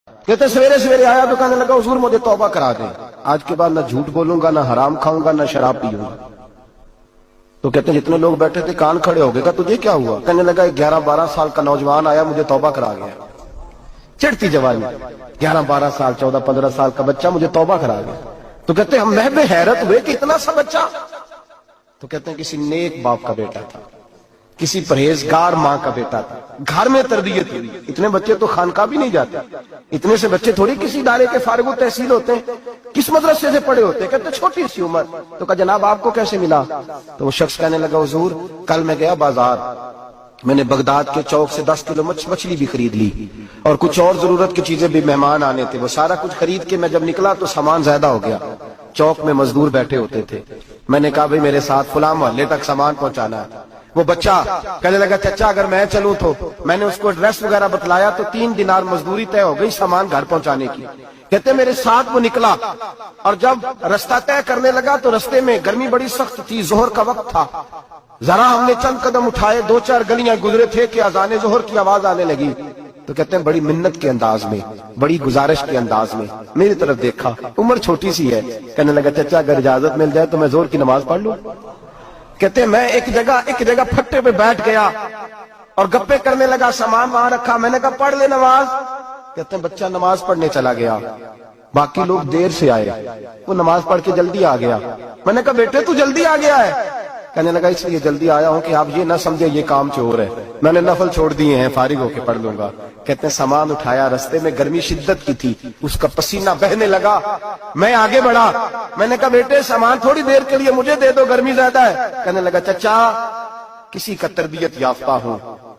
کہتے سویرے سویرے آیا تو کہنے لگا حضور مجھے توبہ کرا دیں، آج کے بعد نہ جھوٹ بولوں گا، نہ حرام کھاؤں گا، نہ شراب پیوں گا۔ تو کہتے ہیں جتنے لوگ بیٹھے تھے کان کھڑے ہو گئے، کہا تجھے کیا ہوا؟ کہنے لگا 11-12 سال کا نوجوان آیا مجھے توبہ کرا گیا، چڑھتی جوانی، 11-12 سال 14-15 سال کا بچہ مجھے توبہ کرا گیا۔ تو کہتے ہیں ہم محب حیرت ہوئے کہ اتنا سا بچہ؟ تو کہتے ہیں کسی نیک باپ کا بیٹا تھا، کسی پرہیزگار ماں کا بیٹا تھا، گھر میں تربیت ہوئی۔ اتنے بچے تو خانقاہ بھی نہیں جاتے، اتنے سے بچے تھوڑی کسی ادارے کے فارغ التحصیل ہوتے ہیں، کس مدرسے سے پڑھے ہوتے ہیں؟ کہتے چھوٹی سی عمر۔ تو کہا جناب آپ کو کیسے ملا؟ تو وہ شخص کہنے لگا حضور کل میں گیا بازار، میں نے بغداد کے چوک سے 10 کلو مچھلی بھی خرید لی اور کچھ اور ضرورت کی چیزیں بھی، مہمان آنے تھے، وہ سارا کچھ خرید کے میں جب نکلا تو سامان زیادہ ہو گیا۔ چوک میں مزدور بیٹھے ہوتے تھے، میں نے کہا بھئی میرے ساتھ فلاں محلے تک سامان پہنچانا ہے۔ وہ بچہ کہنے لگا چچا اگر میں چلوں تو، میں نے اس کو ایڈریس وغیرہ بتلایا تو 3 دینار مزدوری طے ہو گئی سامان گھر پہنچانے کی۔ کہتے میرے ساتھ وہ نکلا اور جب رستہ طے کرنے لگا تو رستے میں گرمی بڑی سخت تھی، ظہر کا وقت تھا، ذرا ہم نے چند قدم اٹھائے، 2-4 گلیاں گزرے تھے کہ اذان ظہر کی آواز آنے لگی۔ تو کہتے ہیں بڑی منت کے انداز میں، بڑی گزارش کے انداز میں میری طرف دیکھا، عمر چھوٹی سی ہے، کہنے لگا چچا اگر اجازت مل جائے تو میں ظہر کی نماز پڑھ لوں۔ کہتے ہیں میں ایک جگہ پھٹے پہ بیٹھ گیا اور گپے کرنے لگا، سامان وہاں رکھا، میں نے کہا پڑھ لے نماز۔ کہتے ہیں بچہ نماز پڑھنے چلا گیا، باقی لوگ دیر سے آئے، وہ نماز پڑھ کے جلدی آ گیا۔ میں نے کہا بیٹے تو جلدی آ گیا ہے؟ کہنے لگا اس لیے جلدی آیا ہوں کہ آپ یہ نہ سمجھے یہ کام چور ہے، میں نے نفل چھوڑ دیے ہیں، فارغ ہو کے پڑھ لوں گا۔ کہتے ہیں سامان اٹھایا، رستے میں گرمی شدت کی تھی، اس کا پسینہ بہنے لگا، میں آگے بڑھا، میں نے کہا بیٹے سامان تھوڑی دیر کے لیے مجھے دے دو، گرمی زیادہ ہے۔ کہنے لگا چچا کسی کا تربیت یافتہ ہوں،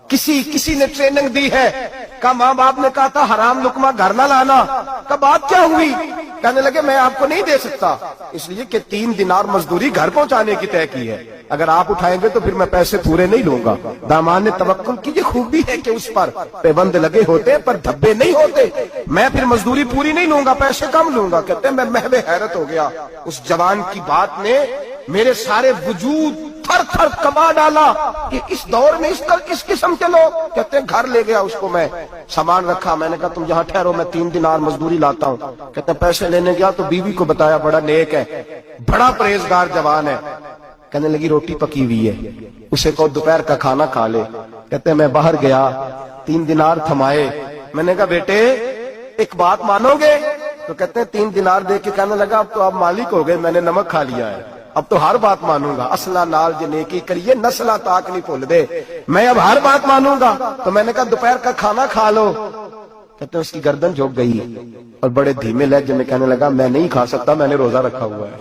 کسی نے ٹریننگ دی ہے، کہا ماں باپ نے کہا تھا حرام لقمہ گھر نہ لانا، کہا بات کیا ہوئی؟ کہنے لگے میں آپ کو نہیں دے سکتا، اس لیے کہ 3 دینار مزدوری گھر پہنچانے کی طے کی ہے، اگر آپ اٹھائیں گے تو پھر میں پیسے پورے نہیں لوں گا۔ دامان نے توکل کی، یہ خوبی ہے کہ اس پر پابند لگے ہوتے پر دھبے نہیں ہوتے، میں پھر مزدوری پوری نہیں لوں گا، پیسے کم لوں گا۔ کہتے ہیں میں محو حیرت ہو گیا، اس جوان کی بات نے میرے سارے وجود تھر تھر کما ڈالا کہ اس دور میں اس قسم کے لوگ۔ کہتے ہیں گھر لے گیا اس کو، میں سامان رکھا، میں نے کہا تم یہاں ٹھہرو میں 3 دینار مزدوری لاتا ہوں۔ کہتے ہیں پیسے لینے گیا تو بیوی کو بتایا بڑا نیک ہے، بڑا پرہیزگار جوان ہے، کہنے لگی روٹی پکی ہوئی ہے، اسے کہو دوپہر کا کھانا کھا لے۔ کہتے ہیں میں باہر گیا، 3 دینار تھمائے، میں نے کہا بیٹے ایک بات مانو گے؟ تو کہتے ہیں 3 دینار دے کے کہنے لگا اب تو آپ مالک ہو گئے، میں نے نمک کھا لیا ہے، اب تو ہر بات مانوں گا، اصلہ نال جے نیکی کریے نسلہ تاک نہیں بھول دے، میں اب ہر بات مانوں گا۔ تو میں نے کہا دوپہر کا کھانا کھا لو۔ کہتے ہیں اس کی گردن جھک گئی اور بڑے دھیمے لہجے میں کہنے لگا میں نہیں کھا سکتا، میں نے روزہ رکھا ہوا ہے،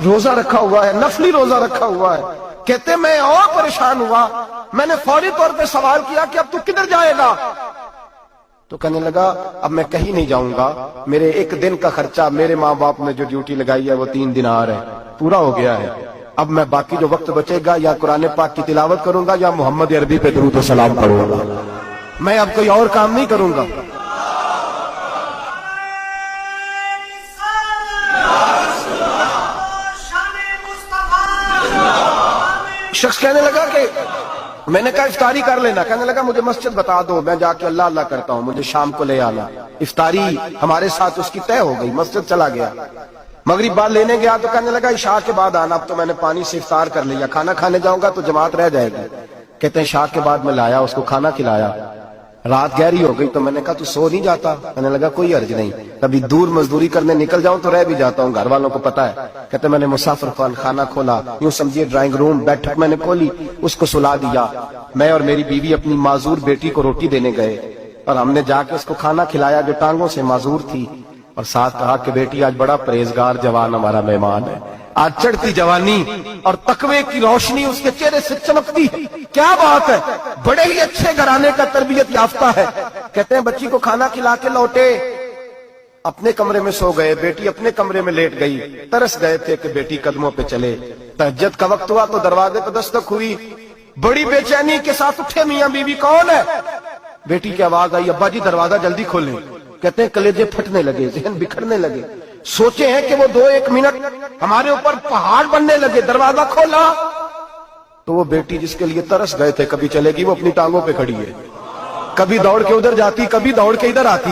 روزہ رکھا ہوا ہے، نفلی روزہ رکھا ہوا ہے۔ کہتے میں اور پریشان ہوا، میں نے فوری طور پہ سوال کیا کہ اب تو کدھر جائے گا؟ تو کہنے لگا اب میں کہیں نہیں جاؤں گا، میرے 1 دن کا خرچہ میرے ماں باپ نے جو ڈیوٹی لگائی ہے وہ 3 دینار ہے، پورا ہو گیا ہے، اب میں باقی جو وقت بچے گا یا قرآن پاک کی تلاوت کروں گا یا محمد عربی پہ درود و سلام پڑھوں گا، میں اب کوئی اور کام نہیں کروں گا۔ شخص کہنے لگا کہ میں نے کہا افطاری کر لینا، کہنے لگا مجھے مسجد بتا دو، میں جا کے اللہ اللہ کرتا ہوں، مجھے شام کو لے آنا۔ افطاری ہمارے ساتھ اس کی طے ہو گئی، مسجد چلا گیا، مغرب بعد لینے گیا تو کہنے لگا عشاء کے بعد آنا، اب تو میں نے پانی سے افطار کر لیا، کھانا کھانے جاؤں گا تو جماعت رہ جائے گی۔ کہتے ہیں عشاء کے بعد میں لایا، اس کو کھانا کھلایا، رات گہری ہو گئی تو میں نے کہا تو سو نہیں جاتا؟ کہنے لگا کوئی حرج نہیں، کبھی دور مزدوری کرنے نکل جاؤں تو رہ بھی جاتا ہوں، گھر والوں کو پتا ہے۔ کہتے میں نے مسافر خانہ کھولا، یوں سمجھیے ڈرائنگ روم بیٹھک میں نے کھولی، اس کو سلا دیا، میں اور میری بیوی اپنی معذور بیٹی کو روٹی دینے گئے اور ہم نے جا کے اس کو کھانا کھلایا جو ٹانگوں سے معذور تھی، اور ساتھ کہا کہ بیٹی آج بڑا پرہیزگار جوان ہمارا مہمان ہے، آج چڑھتی جوانی اور تقوی کی روشنی اس کے چہرے سے چمکتی ہے، کیا بات ہے، بڑے ہی اچھے گھرانے کا تربیت یافتہ ہے۔ کہتے ہیں بچی کو کھانا کھلا کے لوٹے، اپنے کمرے میں سو گئے، بیٹی اپنے کمرے میں لیٹ گئی، ترس گئے تھے کہ بیٹی قدموں پہ چلے۔ تہجد کا وقت ہوا تو دروازے پہ دستک ہوئی، بڑی بے چینی کے ساتھ اٹھے میاں بیوی، کون ہے؟ بیٹی کی آواز آئی ابا جی دروازہ جلدی کھولیں۔ کہتے ہیں کلیجے پھٹنے لگے، ذہن بکھرنے لگے، سوچے ہیں کہ وہ 2-1 منٹ ہمارے اوپر پہاڑ بننے لگے، دروازہ کھولا تو وہ بیٹی جس کے لیے ترس گئے تھے کبھی چلے گی، وہ اپنی ٹانگوں پہ کھڑی ہے، کبھی دوڑ کے ادھر جاتی، کبھی دوڑ کے ادھر آتی،